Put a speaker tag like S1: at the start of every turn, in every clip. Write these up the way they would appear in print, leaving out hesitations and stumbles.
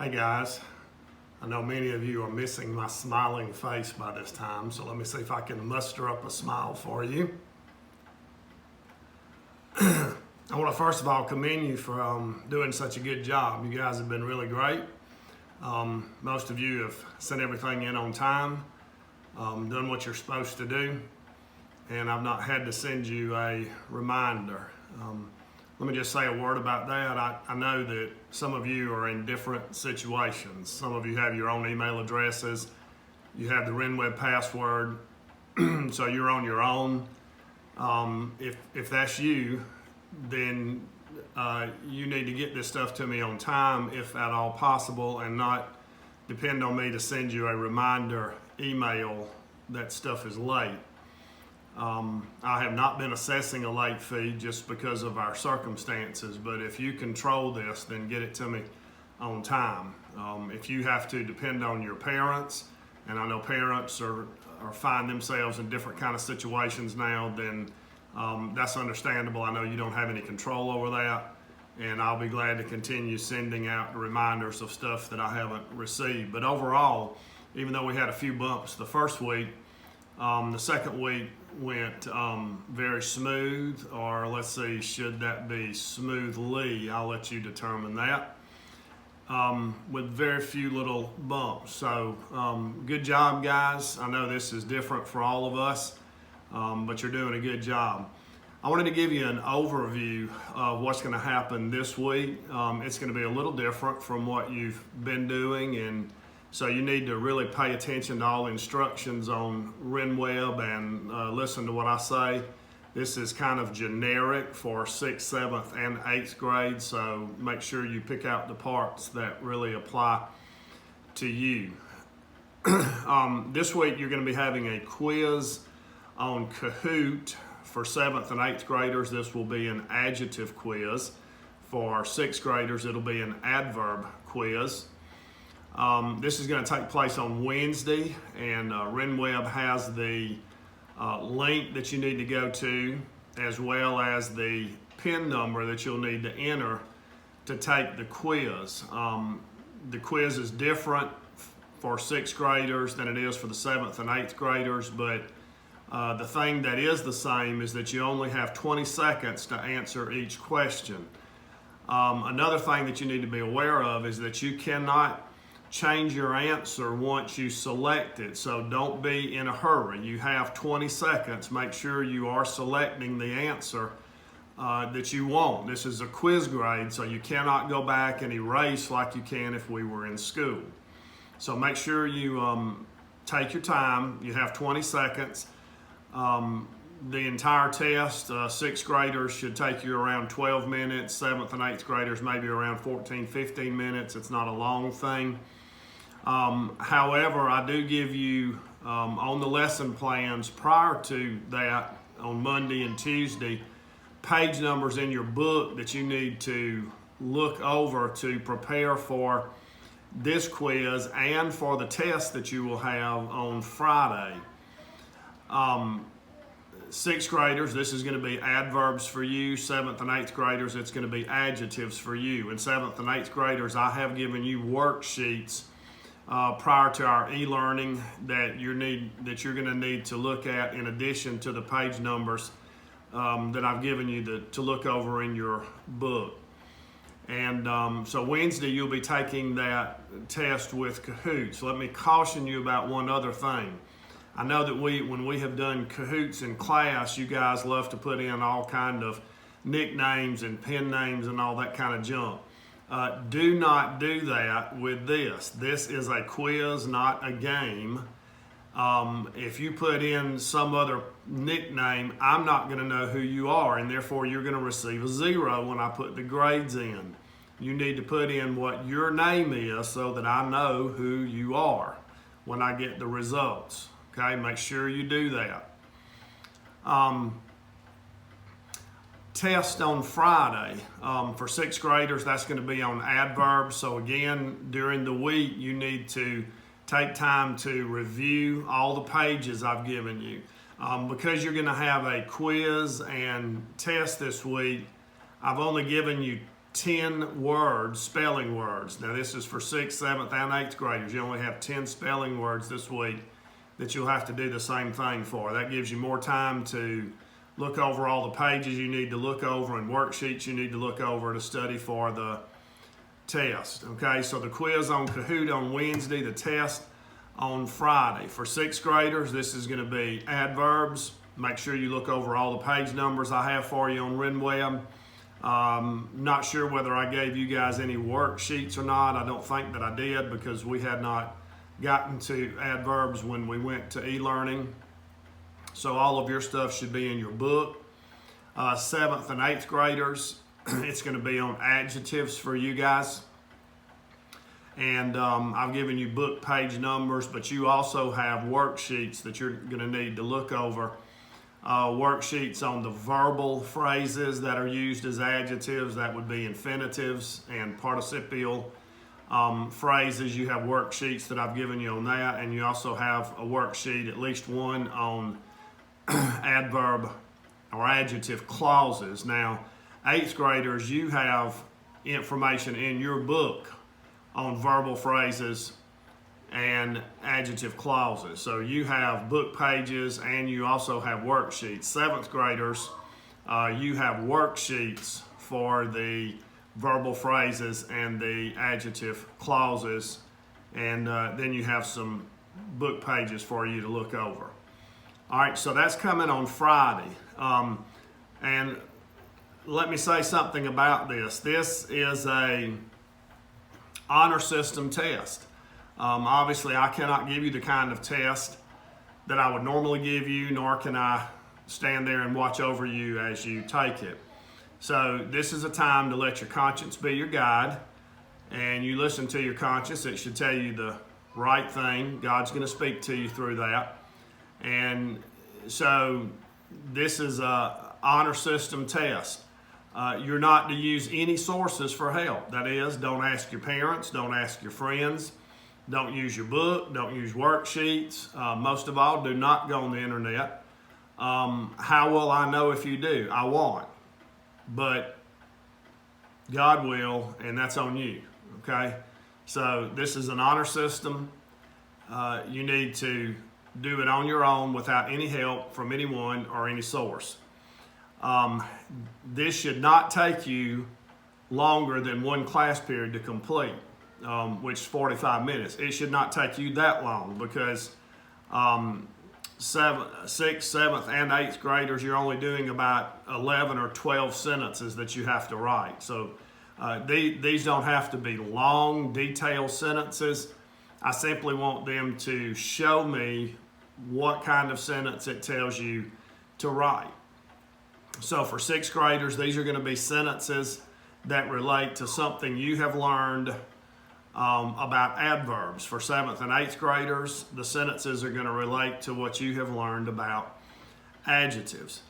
S1: Hey guys, I know many of you are missing my smiling face by this time, so let me see if I can muster up a smile for you. I want to first of all commend you for doing such a good job. You guys have been really great. Most of you have sent everything in on time, done what you're supposed to do, and I've not had to send you a reminder. Let me just say a word about that. I know that some of you are in different situations. Some of you have your own email addresses. You have the RenWeb password, so you're on your own. If that's you, then you need to get this stuff to me on time, if at all possible, and not depend on me to send you a reminder email that stuff is late. I have not been assessing a late fee just because of our circumstances, but if you control this, then get it to me on time. If you have to depend on your parents, and I know parents are find themselves in different kind of situations now, then that's understandable. I know you don't have any control over that, and I'll be glad to continue sending out reminders of stuff that I haven't received. But overall, even though we had a few bumps the first week, the second week went very smooth, or let's see, should that be smoothly? I'll let you determine that, with very few little bumps. So good job, guys. I know this is different for all of us, but you're doing a good job. I wanted to give you an overview of what's going to happen this week. It's going to be a little different from what you've been doing, and so you need to really pay attention to all instructions on RenWeb and listen to what I say. This is kind of generic for 6th, 7th, and 8th grade, so make sure you pick out the parts that really apply to you. This week you're going to be having a quiz on Kahoot for 7th and 8th graders. This will be an adjective quiz. For 6th graders, it'll be an adverb quiz. This is going to take place on Wednesday, and RenWeb has the link that you need to go to, as well as the PIN number that you'll need to enter to take the quiz. The quiz is different for 6th graders than it is for the 7th and 8th graders, but the thing that is the same is that you only have 20 seconds to answer each question. Another thing that you need to be aware of is that you cannot change your answer once you select it, so don't be in a hurry. You have 20 seconds. Make sure you are selecting the answer that you want. This is a quiz grade, so you cannot go back and erase like you can if we were in school. So make sure you take your time. You have 20 seconds. The entire test, 6th graders should take you around 12 minutes, 7th and 8th graders maybe around 14, 15 minutes. It's not a long thing. However, I do give you on the lesson plans prior to that on Monday and Tuesday, page numbers in your book that you need to look over to prepare for this quiz and for the test that you will have on Friday. 6th graders, this is going to be adverbs for you. 7th and 8th graders, it's going to be adjectives for you. And 7th and 8th graders, I have given you worksheets prior to our e-learning that you're going to need to look at in addition to the page numbers that I've given you to look over in your book. And so Wednesday you'll be taking that test with Kahoots. Let me caution you about one other thing. I know that when we have done Kahoots in class, you guys love to put in all kind of nicknames and pen names and all that kind of junk. Do not do that with this. This is a quiz, not a game. If you put in some other nickname, I'm not going to know who you are, and therefore you're going to receive a 0 when I put the grades in. You need to put in what your name is so that I know who you are when I get the results. Okay, make sure you do that. Test on Friday for 6th graders, that's going to be on adverbs. So again, during the week, you need to take time to review all the pages I've given you. Because you're going to have a quiz and test this week, I've only given you 10 words, spelling words. Now this is for 6th, 7th, and 8th graders. You only have 10 spelling words this week that you'll have to do the same thing for. That gives you more time to look over all the pages you need to look over and worksheets you need to look over to study for the test. Okay, so the quiz on Kahoot on Wednesday, the test on Friday. For 6th graders, this is going to be adverbs. Make sure you look over all the page numbers I have for you on RenWeb. Not sure whether I gave you guys any worksheets or not. I don't think that I did because we had not gotten to adverbs when we went to e-learning. So all of your stuff should be in your book. 7th and 8th graders, it's going to be on adjectives for you guys. And I've given you book page numbers, but you also have worksheets that you're going to need to look over. Worksheets on the verbal phrases that are used as adjectives. That would be infinitives and participial phrases. You have worksheets that I've given you on that, and you also have a worksheet, at least one, on adverb or adjective clauses. Now, 8th graders, you have information in your book on verbal phrases and adjective clauses. So you have book pages and you also have worksheets. 7th graders, you have worksheets for the verbal phrases and the adjective clauses, and then you have some book pages for you to look over. All right, so that's coming on Friday. And let me say something about this. This is a honor system test. Obviously, I cannot give you the kind of test that I would normally give you, nor can I stand there and watch over you as you take it. So this is a time to let your conscience be your guide, and you listen to your conscience. It should tell you the right thing. God's going to speak to you through that. And so this is a honor system test. You're not to use any sources for help. That is, don't ask your parents, don't ask your friends, don't use your book, don't use worksheets. Most of all, do not go on the internet. How will I know if you do? I won't. But God will, and that's on you, okay? So this is an honor system. You need to do it on your own without any help from anyone or any source. This should not take you longer than one class period to complete, which is 45 minutes. It should not take you that long because 6th, 7th, and 8th graders, you're only doing about 11 or 12 sentences that you have to write. So these don't have to be long, detailed sentences. I simply want them to show me what kind of sentence it tells you to write. So for 6th graders, these are going to be sentences that relate to something you have learned about adverbs. For 7th and 8th graders, the sentences are going to relate to what you have learned about adjectives.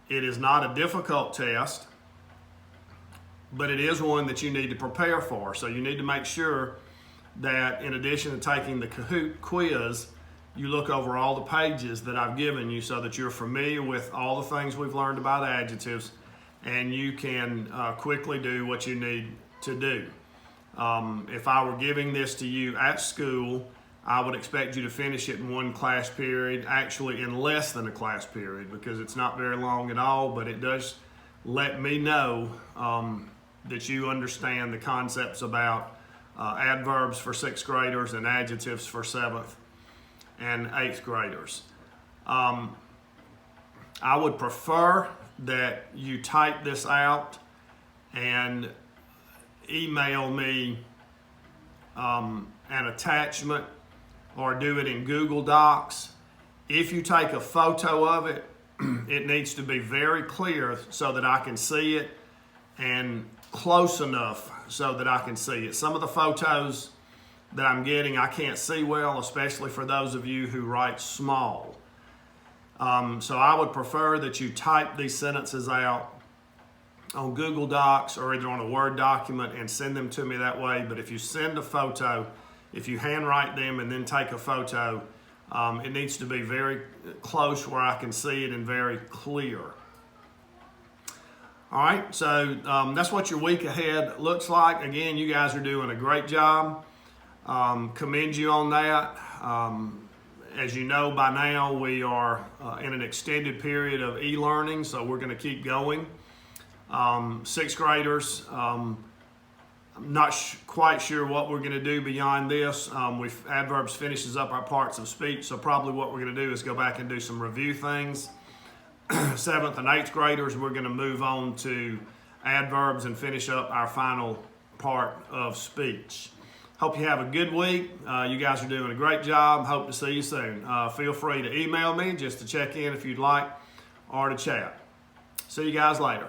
S1: It is not a difficult test, but it is one that you need to prepare for. So you need to make sure that in addition to taking the Kahoot quiz, you look over all the pages that I've given you so that you're familiar with all the things we've learned about adjectives, and you can quickly do what you need to do. If I were giving this to you at school, I would expect you to finish it in one class period, actually in less than a class period, because it's not very long at all, but it does let me know that you understand the concepts about adverbs for 6th graders and adjectives for 7th and 8th graders. I would prefer that you type this out and email me an attachment or do it in Google Docs. If you take a photo of it, it needs to be very clear so that I can see it and close enough so that I can see it. Some of the photos that I'm getting I can't see well, especially for those of you who write small. So I would prefer that you type these sentences out on Google Docs or either on a Word document and send them to me that way. But if you send a photo, if you handwrite them and then take a photo, it needs to be very close where I can see it and very clear. All right, so that's what your week ahead looks like. Again, you guys are doing a great job. Commend you on that. As you know by now, we are in an extended period of e-learning, so we're going to keep going. Sixth graders, I'm not quite sure what we're going to do beyond this. Adverbs finishes up our parts of speech, so probably what we're going to do is go back and do some review things. Seventh and eighth graders, we're going to move on to adverbs and finish up our final part of speech. Hope you have a good week. You guys are doing a great job. Hope to see you soon. Feel free to email me just to check in if you'd like or to chat. See you guys later.